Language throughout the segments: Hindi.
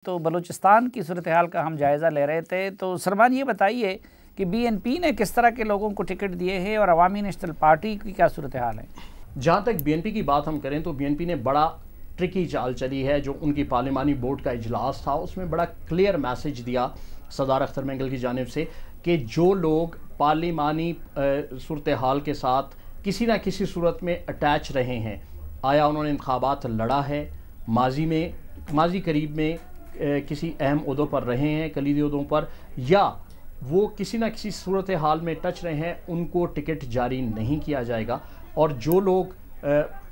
तो बलूचिस्तान की सूरत हाल का हम जायज़ा ले रहे थे। तो सलमान ये बताइए कि बीएनपी ने किस तरह के लोगों को टिकट दिए हैं और अवामी नेशनल पार्टी की क्या सूरत हाल है? जहाँ तक बीएनपी की बात हम करें तो बीएनपी ने बड़ा ट्रिकी चाल चली है। जो उनकी पार्लिमानी बोर्ड का इजलास था उसमें बड़ा क्लियर मैसेज दिया सरदार अख्तर मेंगल की जानिब से कि जो लोग पार्लिमानी सूरत हाल के साथ किसी ना किसी सूरत में अटैच रहे हैं, आया उन्होंने इंतखाबात लड़ा है, माजी करीब में किसी अहम उहदों पर रहे हैं, कलीदी उहदों पर, या वो किसी ना किसी सूरत हाल में टच रहे हैं, उनको टिकट जारी नहीं किया जाएगा। और जो लोग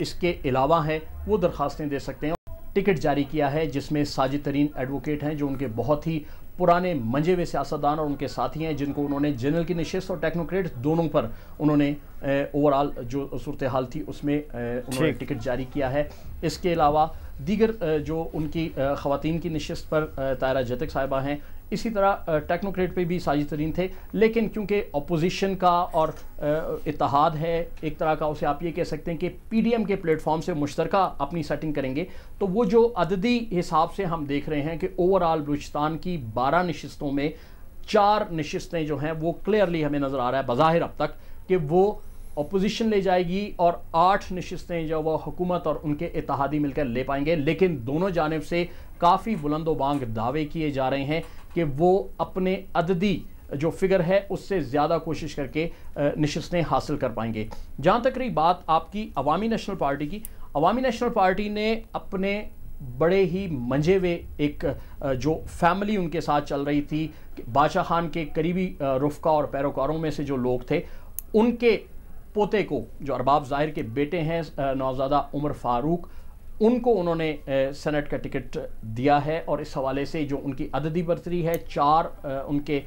इसके अलावा हैं वो दरख्वास्तें दे सकते हैं। टिकट जारी किया है जिसमें साजिद तरीन एडवोकेट हैं जो उनके बहुत ही पुराने मंजे हुए सियासतदान और उनके साथी हैं, जिनको उन्होंने जनरल की नशिस्त और टेक्नोक्रेट दोनों पर उन्होंने ओवरऑल जो सूरत हाल थी उसमें उन्होंने टिकट जारी किया है। इसके अलावा दीगर जो उनकी ख़वातीन की नशिस्त पर तायरा जतिक साहिबा हैं, इसी तरह टेक्नोक्रेट पे भी साजिद तरीन थे। लेकिन क्योंकि अपोजिशन का और इत्तेहाद है, एक तरह का उसे आप ये कह सकते हैं कि पीडीएम के प्लेटफॉर्म से मुश्तरका अपनी सेटिंग करेंगे, तो वो जो अददी हिसाब से हम देख रहे हैं कि ओवरऑल बलूचिस्तान की 12 नशिस्तों में 4 नशिस्तें जो हैं वो क्लियरली हमें नज़र आ रहा है बज़ाहिर अब तक कि वो अपोजिशन ले जाएगी और 8 नशिस्तें जो वो हुकूमत और उनके इत्तेहादी मिलकर ले पाएंगे। लेकिन दोनों जानिब से काफ़ी बुलंदोबांग दावे किए जा रहे हैं कि वो अपने अददी जो फिगर है उससे ज़्यादा कोशिश करके नशिस्तें हासिल कर पाएंगे। जहाँ तक रही बात आपकी अवामी नेशनल पार्टी की, अवामी नेशनल पार्टी ने अपने बड़े ही मंजे हुए एक जो फैमिली उनके साथ चल रही थी, बादशाह खान के करीबी रुफ़का और पैरोकारों में से जो लोग थे, उनके पोते को जो अरबाब ज़ाहिर के बेटे हैं नौज़ादा उमर फ़ारूक, उनको उन्होंने सेनेट का टिकट दिया है। और इस हवाले से जो उनकी अददी बरतरी है, 4 उनके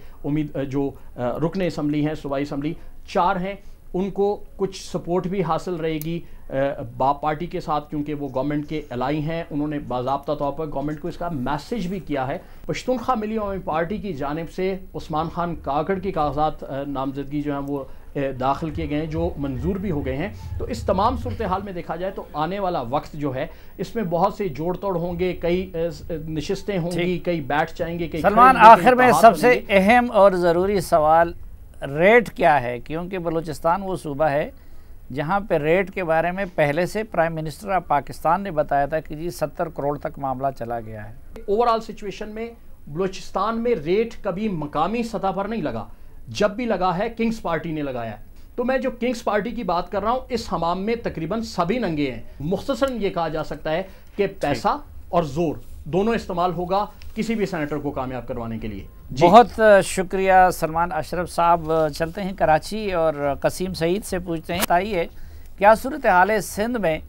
जो रुकन असम्बली हैं, सूबाई असम्बली 4 हैं, उनको कुछ सपोर्ट भी हासिल रहेगी बाप पार्टी के साथ, क्योंकि वो गवर्नमेंट के एलाई हैं। उन्होंने बाज़ाब्ता तौर पर गवर्नमेंट को इसका मैसेज भी किया है। पश्तूनख्वा मिली अवामी पार्टी की जानिब से उस्मान खान काकड़ के कागजात नामजदगी जो हैं वो दाखिल किए गए हैं, जो मंजूर भी हो गए हैं। तो इस तमाम सूरत हाल में देखा जाए तो आने वाला वक्त जो है इसमें बहुत से जोड़ तोड़ होंगे, कई नशिस्तें होंगी, कई बैठ जाएंगे, कई। सलमान, आखिर में सबसे अहम और ज़रूरी सवाल रेट क्या है? क्योंकि बलूचिस्तान वो सूबा है जहाँ पे रेट के बारे में पहले से प्राइम मिनिस्टर ऑफ पाकिस्तान ने बताया था कि जी 70 करोड़ तक मामला चला गया है। ओवरऑल सिचुएशन में बलूचिस्तान में रेट कभी मकामी सतह पर नहीं लगा, जब भी लगा है किंग्स पार्टी ने लगाया है। तो मैं जो किंग्स पार्टी की बात कर रहा हूँ, इस हमाम में तकरीबन सभी नंगे हैं। मुख्तसरन ये कहा जा सकता है कि पैसा और जोर दोनों इस्तेमाल होगा किसी भी सेनेटर को कामयाब करवाने के लिए। बहुत शुक्रिया सलमान अशरफ साहब। चलते हैं कराची और कसीम सईद से पूछते हैं, बताइए क्या सूरत हाल है सिंध में,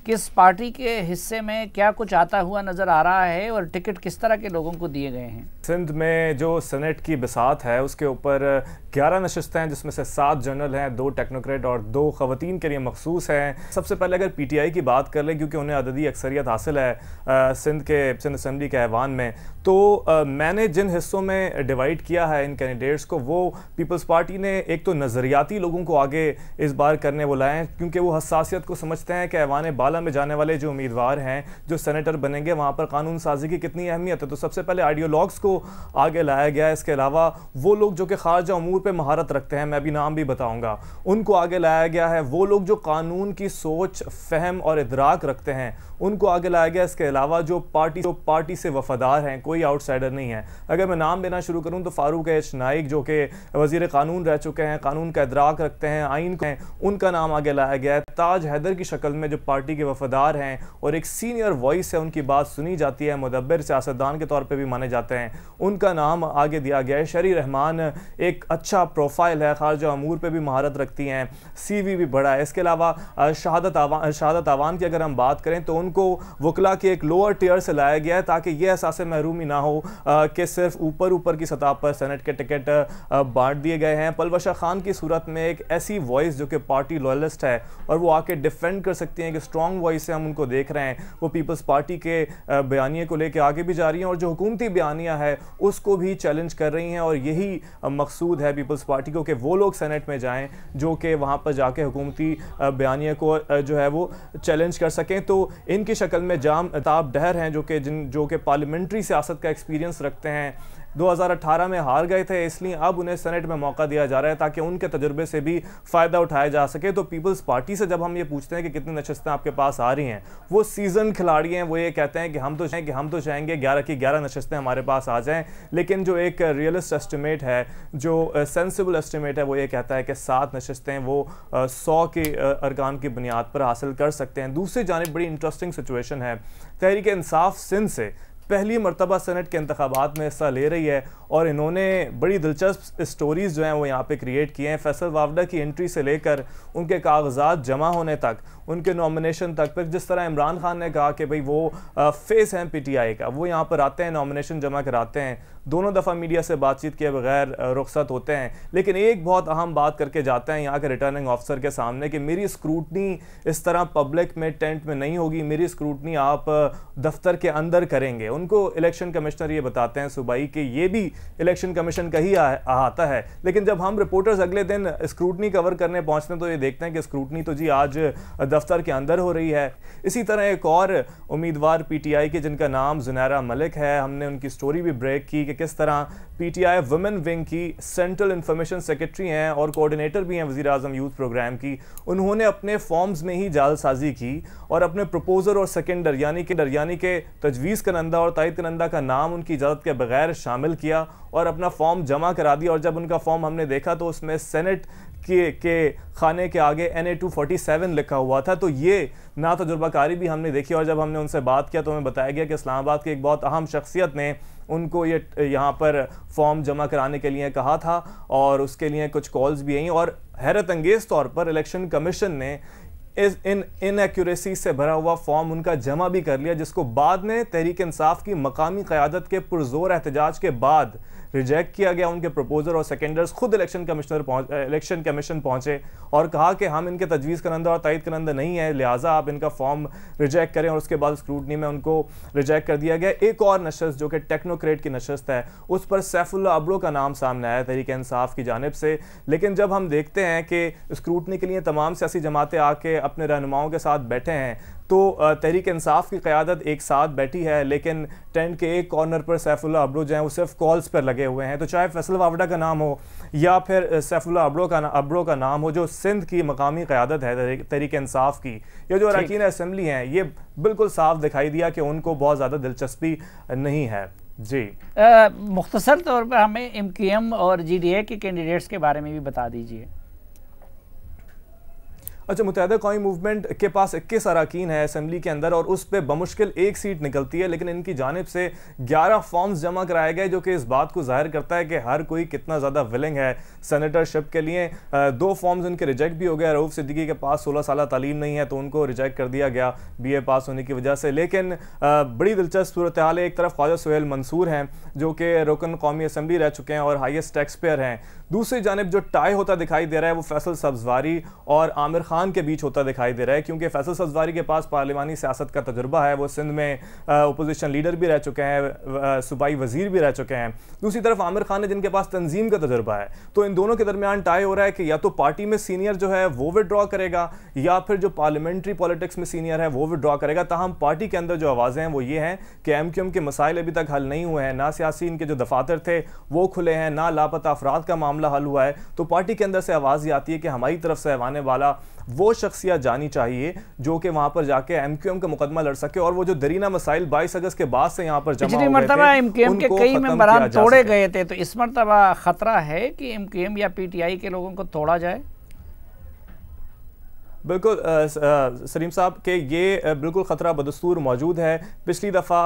किस पार्टी के हिस्से में क्या कुछ आता हुआ नज़र आ रहा है और टिकट किस तरह के लोगों को दिए गए हैं? सिंध में जो सेनेट की बिसात है उसके ऊपर 11 नशिस्तें हैं, जिसमें से 7 जनरल हैं, 2 टेक्नोक्रेट और 2 ख़वातीन के लिए मखसूस हैं। सबसे पहले अगर पीटीआई की बात कर लें, क्योंकि उन्हें अददी अक्सरियत हासिल है सिंध असम्बली के ऐवान में, तो मैंने जिन हिस्सों में डिवाइड किया है इन कैंडिडेट्स को, वो पीपल्स पार्टी ने एक तो नज़रियाती लोगों को आगे इस बार करने बुलाए हैं, क्योंकि वो हसासियत को समझते हैं कि ऐवान बाला में जाने वाले जो उम्मीदवार हैं, जो सेनेटर बनेंगे, वहाँ पर कानून साजी की कितनी अहमियत है। तो सबसे पहले आइडियोलॉग्स को आगे लाया गया है। इसके अलावा वो लोग जो कि खारजा उमूर पे महारत रखते हैं, मैं अभी नाम भी बताऊंगा, उनको आगे लाया गया है। वो लोग जो कानून की सोच, फहम और इदराक रखते हैं, उनको आगे लाया गया। इसके अलावा जो पार्टी से वफादार हैं, कोई आउटसाइडर नहीं है। अगर मैं नाम लेना शुरू करूं तो फारूक एच नाइक जो कि वज़ीर कानून रह चुके हैं, कानून का इदराक रखते हैं, आइन को हैं, उनका नाम आगे लाया गया है। ताज हैदर की शक्ल में जो पार्टी के वफादार हैं और एक सीनियर वॉइस है, उनकी बात सुनी जाती है, मुदब्बिर सियासतदान के तौर पर भी माने जाते हैं, उनका नाम आगे दिया गया है। शरी रहमान एक अच्छा प्रोफाइल है, खारजा अमूर पे भी महारत रखती हैं, CV भी बड़ा है। इसके अलावा शहादत आवान की अगर हम बात करें तो उनको वकला के एक लोअर टियर से लाया गया है, ताकि ये एहसास महरूमी ना हो कि सिर्फ ऊपर की सतह पर सेनेट के टिकट बांट दिए गए हैं। पलवशा खान की सूरत में एक ऐसी वॉइस जो कि पार्टी लॉयलिस्ट है और वो आके डिफेंड कर सकती हैं, कि स्ट्रॉन्ग स्ट्रॉन्ग वॉइस से हम उनको देख रहे हैं, वो पीपल्स पार्टी के बयानिए को लेकर आगे भी जा रही हैं और जो हुकूमती बयानिया है उसको भी चैलेंज कर रही हैं। और यही मकसूद है पीपल्स पार्टी को कि वो लोग सेनेट में जाएं जो कि वहाँ पर जाके हुकूमती बयानिया को जो है वो चैलेंज कर सकें। तो इनकी शक्ल में जाम ताब डहर हैं जो कि पार्लियामेंट्री सियासत का एक्सपीरियंस रखते हैं। 2018 में हार गए थे, इसलिए अब उन्हें सेनेट में मौका दिया जा रहा है ताकि उनके तजुर्बे से भी फ़ायदा उठाया जा सके। तो पीपल्स पार्टी से जब हम ये पूछते हैं कि कितनी नशस्तें आपके पास आ रही हैं, वो सीजन खिलाड़ी हैं, वो ये कहते हैं कि हम तो चाहेंगे 11 की 11 नशस्तें हमारे पास आ जाएं। लेकिन जो एक रियलिस्ट एस्टिमेट है, जो सेंसिबल एस्टिमेट है, वो ये कहता है कि 7 नशस्तें वो 100 के अरकान की बुनियाद पर हासिल कर सकते हैं। दूसरी जानिब बड़ी इंटरेस्टिंग सिचुएशन है, तहरीक इंसाफ सिंध से पहली मरतबा सेनेट के इंतखाबात में हिस्सा ले रही है और इन्होंने बड़ी दिलचस्प स्टोरीज़ जो हैं वो यहाँ पे क्रिएट किए हैं। फैसल वावडा की एंट्री से लेकर उनके कागजात जमा होने तक, उनके नॉमिनेशन तक, फिर जिस तरह इमरान खान ने कहा कि भाई वो फेस हैं पीटीआई का, वो यहाँ पर आते हैं, नॉमिनेशन जमा कराते हैं, दोनों दफ़ा मीडिया से बातचीत किए बगैर रुखसत होते हैं, लेकिन एक बहुत अहम बात करके जाते हैं यहाँ के रिटर्निंग ऑफिसर के सामने कि मेरी स्क्रूटनी इस तरह पब्लिक में टेंट में नहीं होगी, मेरी स्क्रूटनी आप दफ्तर के अंदर करेंगे। उनको इलेक्शन कमिश्नर ये बताते हैं सूबाई कि ये भी इलेक्शन कमीशन का ही आता है। लेकिन जब हम रिपोर्टर्स अगले दिन स्क्रूटनी कवर करने पहुँचते हैं तो ये देखते हैं कि स्क्रूटनी तो जी आज दफ्तर के अंदर हो रही है। इसी तरह एक और उम्मीदवार पीटीआई के जिनका नाम जुनैरा मलिक है, हमने उनकी स्टोरी भी ब्रेक की कि किस तरह पीटीआई वुमेन विंग की सेंट्रल इंफॉर्मेशन सेक्रेटरी हैं और कोऑर्डिनेटर भी हैं वज़ीर आज़म यूथ प्रोग्राम की। उन्होंने अपने फॉर्म्स में ही जालसाजी की और अपने प्रपोजर और सेकेंडर यानी कि तजवीज़ करंदा और तायद करंदा का नाम उनकी इजाज़त के बगैर शामिल किया और अपना फॉर्म जमा करा दिया। और जब उनका फॉर्म हमने देखा तो उसमें सेनेट के खाने के आगे NA 247 लिखा हुआ था। तो ये ना तजुर्बाकारी भी हमने देखी और जब हमने उनसे बात किया तो हमें बताया गया कि इस्लामाबाद की एक बहुत अहम शख्सियत ने उनको ये यहाँ पर फॉर्म जमा कराने के लिए कहा था और उसके लिए कुछ कॉल्स भी आई। और हैरत अंगेज़ तौर पर इलेक्शन कमीशन ने इन इनएक्यूरेसी से भरा हुआ फॉर्म उनका जमा भी कर लिया, जिसको बाद में तहरीक इंसाफ की मकामी क़यादत के पुरजोर एहतजाज के बाद रिजेक्ट किया गया। उनके प्रपोजर और सेकेंडर्स खुद इलेक्शन कमीशन पहुंचे और कहा कि हम इनके तजवीज़ करंदा और तायद करंदा नहीं है, लिहाजा आप इनका फॉर्म रिजेक्ट करें। और उसके बाद स्क्रूटनी में उनको रिजेक्ट कर दिया गया। एक और नशस्त जो कि टेक्नोक्रेट की नशस्त है, उस पर सैफुल्लाह अबड़ो का नाम सामने आया तहरीक इंसाफ की जानिब से। लेकिन जब हम देखते हैं कि स्क्रूटनी के लिए तमाम सियासी जमातें आके अपने रहनुमाओं के साथ बैठे हैं तो तहरीक इंसाफ की क़यादत एक साथ बैठी है, लेकिन टेंट के एक कॉर्नर पर सैफुल्लाह अबड़ो जो हैं वो सिर्फ कॉल्स पर लगे हुए हैं। तो चाहे फैसल वावडा का नाम हो या फिर सैफुल्लाह अबड़ो का नाम हो, जो सिंध की मकामी क़यादत है तहरीक इंसाफ की, ये जो अरकान असम्बली हैं, ये बिल्कुल साफ दिखाई दिया कि उनको बहुत ज़्यादा दिलचस्पी नहीं है। जी मुख्तसर तौर पर हमें MKM और GDA के कैंडिडेट्स के बारे में भी बता दीजिए। अच्छा, मुत्तहिदा कौमी मूवमेंट के पास 21 अरकान है असम्बली के अंदर और उस पर बमुश्किल एक सीट निकलती है, लेकिन इनकी जानिब से 11 फॉर्म्स जमा कराए गए, जो कि इस बात को जाहिर करता है कि हर कोई कितना ज़्यादा विलिंग है सेनेटरशिप के लिए। 2 फॉर्म्स उनके रिजेक्ट भी हो गए। रऊफ़ सिद्दीकी के पास 16 साल तालीम नहीं है तो उनको रिजेक्ट कर दिया गया BA पास होने की वजह से। लेकिन बड़ी दिलचस्प सूरत हाल है, एक तरफ ख्वाजा सुहेल मंसूर हैं जो कि रुकन कौमी असम्बली रह चुके हैं और हाईएस्ट टैक्स पेयर हैं। दूसरी जानिब जो टाई होता दिखाई दे रहा है वो फैसल सब्ज़वारी और आमिर खान के बीच होता दिखाई दे रहा है, क्योंकि फैसल सब्ज़वारी के पास पार्लिमानी सियासत का तजुर्बा है, वो सिंध में अपोजिशन लीडर भी रह चुके हैं, सूबाई वजीर भी रह चुके हैं। दूसरी तरफ आमिर खान है जिनके पास तंजीम का तजुर्बा है। तो इन दोनों के दरमियान टाई हो रहा है कि या तो पार्टी में सीनियर जो है वो विड्रॉ करेगा या फिर जो पार्लियामेंट्री पॉलिटिक्स में सीनियर है वो विड्रॉ करेगा। ताहम पार्टी के अंदर जो आवाज़ें हैं वो ये हैं कि MQM के मसाइल अभी तक हल नहीं हुए हैं, ना सियासी इनके जो दफातर थे वो खुले हैं, ना लापता अफराद का मामला हल हुआ है। तो पार्टी के अंदर से आवाज़ ये आती है कि हमारी तरफ से आने वाला वो शख्सियत जानी चाहिए जो कि वहां पर जाके MQM का मुकदमा लड़ सके। और वो जो दरीना मसाइल 22 अगस्त के बाद से यहाँ पर जमा हो गए थे, MQM के कई मेंबरान तोड़े गए थे, तो इस मरतबा खतरा है कि MQM या PTI के लोगों को तोड़ा जाए। बिल्कुल सलीम साहब के ये बिल्कुल ख़तरा बदस्तूर मौजूद है। पिछली दफ़ा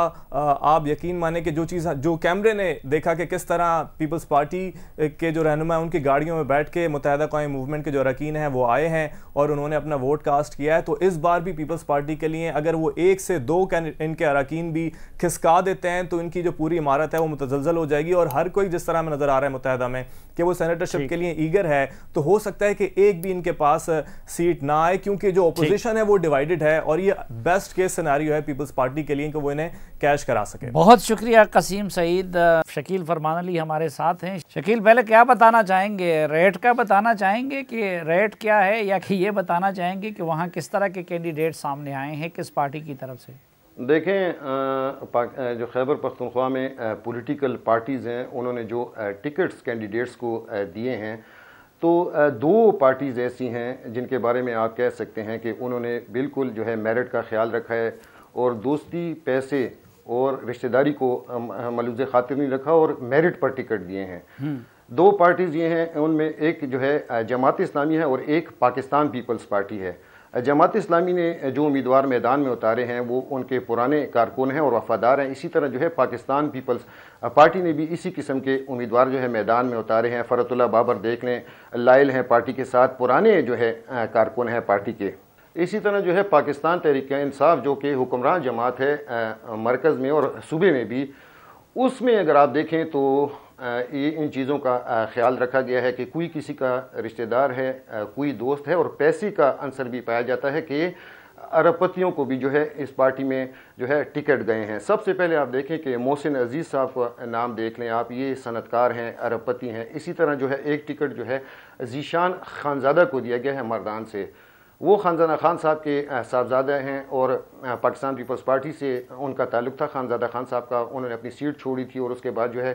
आप यकीन माने कि जो कैमरे ने देखा कि किस तरह पीपल्स पार्टी के जो रहनुमा उनकी गाड़ियों में बैठ के मुत्तहिदा कौमी मूवमेंट के जो अरकान हैं वो आए हैं और उन्होंने अपना वोट कास्ट किया है। तो इस बार भी पीपल्स पार्टी के लिए अगर वो 1 से 2 इनके अरकान भी खिसका देते हैं तो इनकी जो पूरी इमारत है वो मुतज़लज़ल हो जाएगी। और हर कोई जिस तरह में नज़र आ रहा है मुत्तहिदा में कि वो सेनेटरशिप के लिए ईगर है, तो हो सकता है कि एक भी इनके पास सीट ना आए, क्योंकि जो ओपोजिशन है वो डिवाइडेड है और ये बेस्ट केस सिनेरियो है पीपल्स पार्टी के लिए कि वो इन्हें कैश करा सके। बहुत शुक्रिया कसीम सईद। शकील फरमान अली हमारे साथ हैं। शकील, पहले क्या बताना चाहेंगे, रेट का बताना चाहेंगे कि रेट क्या है, या कि ये बताना चाहेंगे कि वहाँ किस तरह के कैंडिडेट सामने आए हैं किस पार्टी की तरफ से? देखें, जो खैबर पख्तूनख्वा में पॉलिटिकल पार्टीज़ हैं उन्होंने जो टिकट्स कैंडिडेट्स को दिए हैं, तो दो पार्टीज़ ऐसी हैं जिनके बारे में आप कह सकते हैं कि उन्होंने बिल्कुल जो है मेरिट का ख्याल रखा है और दोस्ती, पैसे और रिश्तेदारी को मलूज़ खातिर नहीं रखा और मेरिट पर टिकट दिए हैं। दो पार्टीज़ ये हैं, उनमें एक जो है जमात इस्लामी है और एक पाकिस्तान पीपल्स पार्टी है। जमात इस्लामी ने जो उम्मीदवार मैदान में उतारे हैं वो उनके पुराने कारकुन हैं और वफादार हैं। इसी तरह जो है पाकिस्तान पीपल्स पार्टी ने भी इसी किस्म के उम्मीदवार जो है मैदान में उतारे हैं। फ़रतुल्लाह बाबर देख लें, लायल हैं पार्टी के साथ, पुराने जो है कारकुन हैं पार्टी के। इसी तरह जो है पाकिस्तान तहरीक इंसाफ जो कि हुक्मरान जमात है मरकज़ में और सूबे में भी, उसमें अगर आप देखें तो ये इन चीज़ों का ख्याल रखा गया है कि कोई किसी का रिश्तेदार है, कोई दोस्त है और पैसे का अंसर भी पाया जाता है कि अरबपतियों को भी जो है इस पार्टी में जो है टिकट गए हैं। सबसे पहले आप देखें कि मोहसिन अजीज़ साहब का नाम देख लें आप, ये सनतकार हैं, अरबपति हैं। इसी तरह जो है एक टिकट जो है ज़ीशान खानज़ादा को दिया गया है मर्दान से। वो खानज़ादा खान साहब के साहबजादा हैं और पाकिस्तान पीपल्स पार्टी से उनका ताल्लुक़ था। खानज़ादा खान साहब का उन्होंने अपनी सीट छोड़ी थी और उसके बाद जो है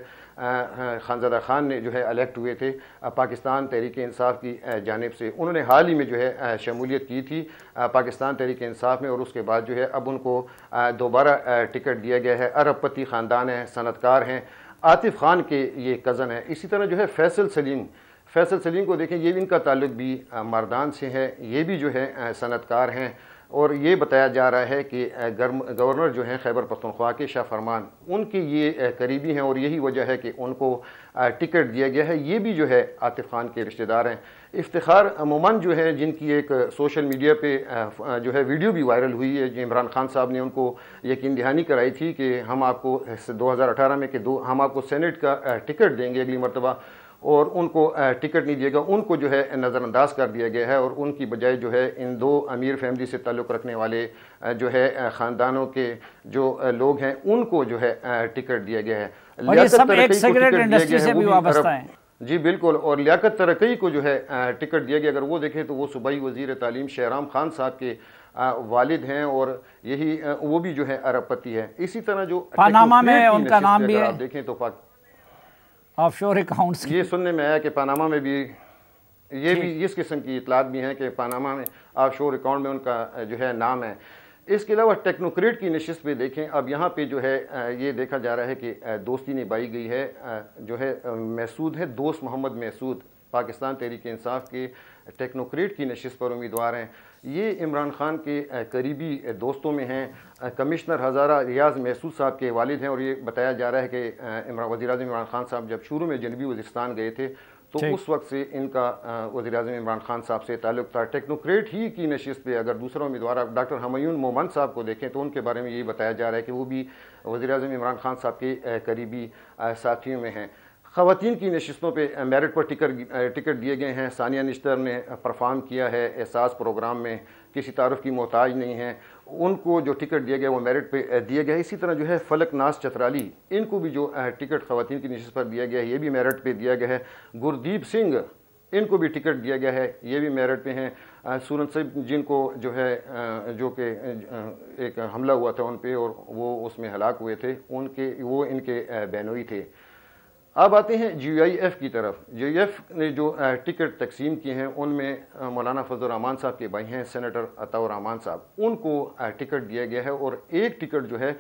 खानज़ादा खान ने जो है इलेक्ट हुए थे पाकिस्तान तहरीक इंसाफ की जानिब से। उन्होंने हाल ही में जो है शमूलियत की थी पाकिस्तान तहरीक इंसाफ में और उसके बाद जो है अब उनको दोबारा टिकट दिया गया है। अरबपति ख़ानदान है, सनतकार हैं, आतिफ़ ख़ान के ये कज़न है। इसी तरह जो है फैसल सलीम को देखें, ये भी इनका ताल्लुक भी मर्दान से है, ये भी जो है सनतकार हैं और ये बताया जा रहा है कि गवर्नर जो हैं खैबर पख्तूनख्वा के शाह फरमान, उनके ये करीबी हैं और यही वजह है कि उनको टिकट दिया गया है। ये भी जो है आतिफ़ खान के रिश्तेदार हैं। इफ्तिखार मोमन जो है, जिनकी एक सोशल मीडिया पे जो है वीडियो भी वायरल हुई है, जो इमरान खान साहब ने उनको यकीन दहानी कराई थी कि हम आपको 2018 में हम आपको सेनेट का टिकट देंगे अगली मरतबा, और उनको टिकट नहीं दिएगा, उनको जो है नज़रअंदाज कर दिया गया है और उनकी बजाय जो है इन दो अमीर फैमिली से ताल्लुक़ रखने वाले जो है ख़ानदानों के जो लोग हैं उनको जो है टिकट दिया गया है। और ये सब एक सिगरेट इंडस्ट्री से भी वाबस्ता है। जी बिल्कुल। और लियाकत तरक्की को जो है टिकट दिया गया। अगर वो देखें तो वो सूबाई वज़ीर तालीम शहराम खान साहब के वालिद हैं और यही वो भी जो है अरबपति है। इसी तरह जो पनामा में उनका नाम भी है, आप देखें तो ऑफशोर अकाउंट्स ये सुनने में आया कि पनामा में भी ये भी इस किस्म की इतलात भी हैं कि पनामा में ऑफशोर अकाउंट में उनका जो है नाम है। इसके अलावा टेक्नोक्रेट की नशिस्त पे देखें, अब यहाँ पे जो है ये देखा जा रहा है कि दोस्ती निभाई गई है। जो है महसूद है, दोस्त मोहम्मद महसूद पाकिस्तान तहरीक इंसाफ के टेक्नोक्रेट की नशिस्त पर उम्मीदवार हैं। ये इमरान खान के करीबी दोस्तों में हैं। कमिश्नर हज़ारा रियाज महसूद साहब के वालिद हैं और ये बताया जा रहा है कि वज़ीर-ए-आज़म इमरान खान साहब जब शुरू में जनूबी वज़ीरिस्तान गए थे तो उस वक्त से इनका वज़ीर-ए-आज़म इमरान खान साहब से ताल्लुक़ था। टेक्नोक्रेट ही की नशिस्त पे अगर दूसरा उम्मीदवार आप डॉक्टर हमयून मोमन साहब को देखें तो उनके बारे में ये बताया जा रहा है कि वो भी वज़ीर-ए-आज़म इमरान खान साहब के करीबी साथियों में हैं। ख़वातीन की नशिस्तों पे मेरिट पर टिकट दिए गए हैं। सानिया निश्तर ने परफॉर्म किया है एहसास प्रोग्राम में, किसी तारुफ की मोहताज नहीं है, उनको जो टिकट दिया गया वो मेरिट पे दिया गया है। इसी तरह जो है फलक नाज चतराली, इनको भी जो टिकट ख़वातीन की नशिस्त पर दिया गया है ये भी मेरिट पे दिया गया है। गुरदीप सिंह, इनको भी टिकट दिया गया है, ये भी मेरिट पे हैं। सूरन साहब जिनको जो है जो कि एक हमला हुआ था उन पर और वो उसमें हलाक हुए थे, वो इनके बहनोई थे। अब आते हैं GIF की तरफ। GIF ने जो टिकट तकसीम किए हैं उनमें मौलाना फजल रहमान साहब के भाई हैं सेनेटर अताउर रहमान साहब, उनको टिकट दिया गया है और एक टिकट जो है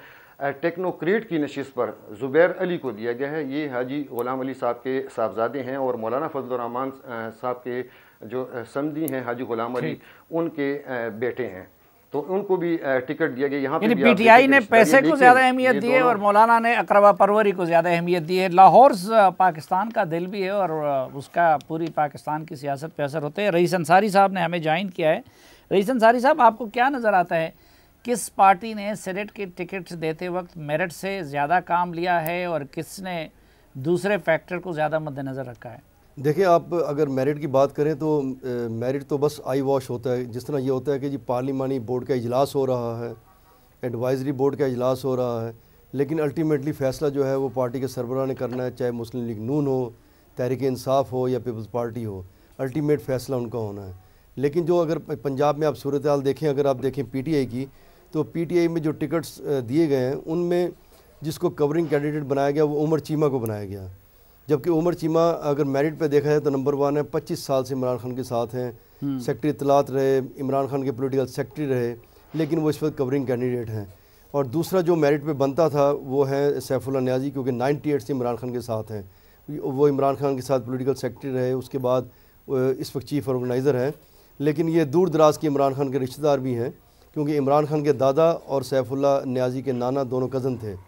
टेक्नोक्रेट की नशिस्त पर ज़ुबैर अली को दिया गया है। ये हाजी गुलाम अली साहब के साहबजादे हैं और मौलाना फजल रहमान साहब के जो समधी हैं हाजी गुलाम अली, उनके बेटे हैं, तो उनको भी टिकट दिया गया। यहाँ पे PTI ने पैसे को ज़्यादा अहमियत दी है और मौलाना ने अकरबा परवरी को ज़्यादा अहमियत दी है। लाहौर पाकिस्तान का दिल भी है और उसका पूरी पाकिस्तान की सियासत पे असर होते हैं। रईस अंसारी साहब ने हमें ज्वाइन किया है। रईस अंसारी साहब, आपको क्या नज़र आता है, किस पार्टी ने सेनेट के टिकट देते वक्त मेरिट से ज़्यादा काम लिया है और किसने दूसरे फैक्टर को ज़्यादा मद्देनज़र रखा है? देखिए, आप अगर मेरिट की बात करें तो मेरिट तो बस आई वॉश होता है। जिस तरह ये होता है कि जी पार्लिमानी बोर्ड का इजलास हो रहा है, एडवाइजरी बोर्ड का इजलास हो रहा है, लेकिन अल्टीमेटली फ़ैसला जो है वो पार्टी के सरबराह ने करना है, चाहे मुस्लिम लीग नून हो, तहरीक इंसाफ हो या पीपल्स पार्टी हो, अल्टीमेट फ़ैसला उनका होना है। लेकिन जो अगर पंजाब में आप सूरत हाल देखें, अगर आप देखें पीटीआई की, तो पीटीआई में जो टिकट्स दिए गए हैं उनमें जिसको कवरिंग कैंडिडेट बनाया गया वो उमर चीमा को बनाया गया। जबकि उमर चीमा अगर मेरिट पे देखा जाए तो नंबर 1 है, 25 साल से इमरान खान के साथ हैं, सेक्रेटरी इत्तलात रहे, इमरान खान के पॉलिटिकल सेक्रेटरी रहे, लेकिन वो इस वक्त कवरिंग कैंडिडेट हैं। और दूसरा जो मेरिट पे बनता था वो है सैफुल्लाह न्याजी, क्योंकि 98 से इमरान खान के साथ हैं, वो इमरान खान के साथ पॉलिटिकल सेक्रेटरी रहे, उसके बाद इस वक्त चीफ ऑर्गेनाइज़र हैं। लेकिन ये दूर दराज के इमरान खान के रिश्तेदार भी हैं, क्योंकि इमरान खान के दादा और सैफुल्लाह न्याजी के नाना दोनों कज़न थे।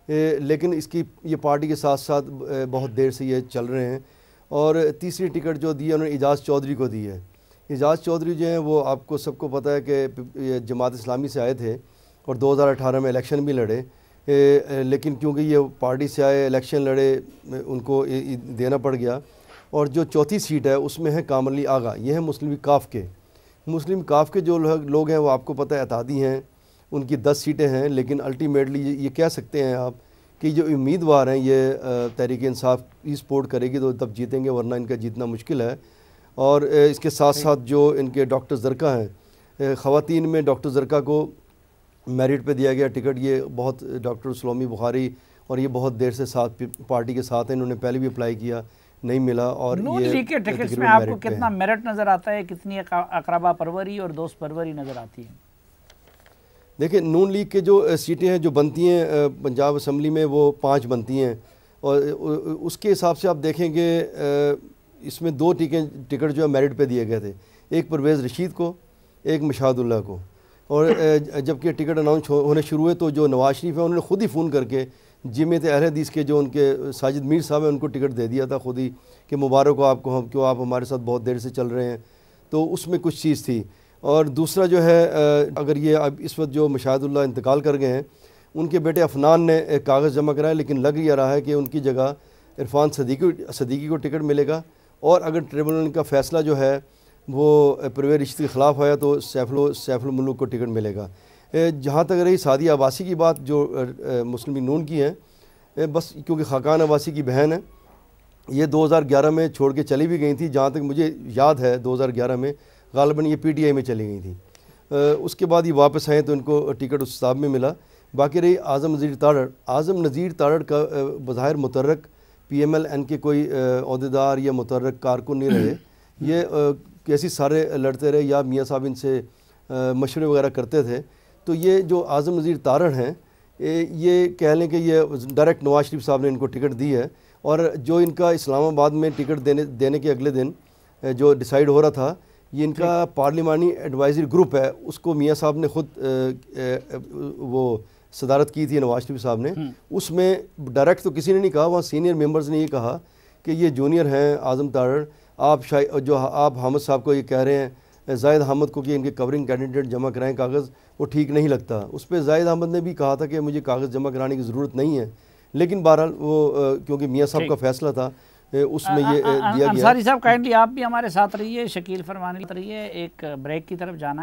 लेकिन इसकी ये पार्टी के साथ साथ बहुत देर से ये चल रहे हैं। और तीसरी टिकट जो दी है उन्होंने एजाज़ चौधरी को दी है। एजाज़ चौधरी जो हैं वो आपको सबको पता है कि जमात इस्लामी से आए थे और 2018 में इलेक्शन भी लड़े, लेकिन क्योंकि ये पार्टी से आए, इलेक्शन लड़े, उनको देना पड़ गया। और जो चौथी सीट है उसमें है कामर अली आगा, ये है मुस्लिम लीग काफ के। मुस्लिम काफ के जो लोग हैं वो आपको पता है एतादी हैं, उनकी 10 सीटें हैं, लेकिन अल्टीमेटली ये कह सकते हैं आप कि जो उम्मीदवार हैं ये तहरीक इंसाफ ही सपोर्ट करेगी तो तब जीतेंगे, वरना इनका जीतना मुश्किल है। और इसके साथ साथ जो इनके डॉक्टर ज़रका हैं, ख़वातीन में डॉक्टर ज़रका को मेरिट पे दिया गया टिकट, ये बहुत डॉक्टर सलोमी बुखारी, और ये बहुत देर से साथ पार्टी के साथ हैं, इन्होंने पहले भी अप्लाई किया, नहीं मिला। और नून लीग के टिकट्स में आपको कितना मेरिट नज़र आता है, कितनी अकरबा परवरी और दोस्त परवरी नज़र आती है? देखिए, नून लीग के जो सीटें हैं जो बनती हैं पंजाब असम्बली में वो 5 बनती हैं, और उसके हिसाब से आप देखेंगे इसमें 2 टिकट जो है मेरिट पे दिए गए थे, एक परवेज़ रशीद को, एक मशादुल्लाह को। और जबकि टिकट अनाउंस होने शुरू हुए तो जो नवाज शरीफ है उन्होंने ख़ुद ही फ़ोन करके जमीयत अहले हदीस के जो उनके साजिद मीर साहब हैं उनको टिकट दे दिया था खुद ही कि मुबारक हो आपको, हम क्यों आप हमारे साथ बहुत देर से चल रहे हैं। तो उसमें कुछ चीज़ थी। और दूसरा जो है, अगर ये अब इस वक्त जो मशाहदुल्लाह इंतकाल कर गए हैं, उनके बेटे अफनान ने एक कागज़ जमा कराया, लेकिन लग ये रहा है कि उनकी जगह इरफान सदीकी को टिकट मिलेगा। और अगर ट्रिब्यूनल का फ़ैसला जो है वो परवेज़ रशीद के ख़िलाफ़ आया तो सैफुल मुल्क को टिकट मिलेगा। जहाँ तक रही सादिया अब्बासी की बात जो मुस्लिम लीग नून की है, बस क्योंकि खाकान अब्बासी की बहन है, ये 2011 में छोड़ के चली भी गई थी, जहाँ तक मुझे याद है 2011 में गालिबन ये पीटीआई में चली गई थी। उसके बाद ये वापस आए तो इनको टिकट उस हिसाब में मिला। बाकी रही आज़म नज़ीर तारड़ का बज़ाहिर मुतर्रक PMLN के कोई अहदेदार या मुतर्रक कारकुन नहीं रहे, ये कैसी सारे लड़ते रहे या मियाँ साहब इनसे मशवरे वगैरह करते थे। तो ये जो आज़म नज़ीर तारड़ हैं, ये कह लें कि ये डायरेक्ट नवाज शरीफ साहब ने इनको टिकट दी है। और जो इनका इस्लामाबाद में टिकट देने के अगले दिन जो डिसाइड हो रहा था, ये इनका पार्लिमानी एडवाइजरी ग्रुप है, उसको मियाँ साहब ने ख़ुद वो सदारत की थी नवाज शरीफ साहब ने। उसमें डायरेक्ट तो किसी ने नहीं कहा, वहाँ सीनियर मेंबर्स ने ये कहा कि ये जूनियर हैं आज़म तारड़, आप हामिद साहब को ये कह रहे हैं जाहिद अहमद को कि इनके कवरिंग कैंडिडेट जमा कराएं कागज़, वो ठीक नहीं लगता। उस पर जाहिद अहमद ने भी कहा था कि मुझे कागज़ जमा कराने की ज़रूरत नहीं है, लेकिन बहरहाल वो क्योंकि मियाँ साहब का फ़ैसला था उसमें ये दिया गया। अंसारी साहब काइंडली आप भी हमारे साथ रहिए, शकील फरमानी रहिए, एक ब्रेक की तरफ जाना है।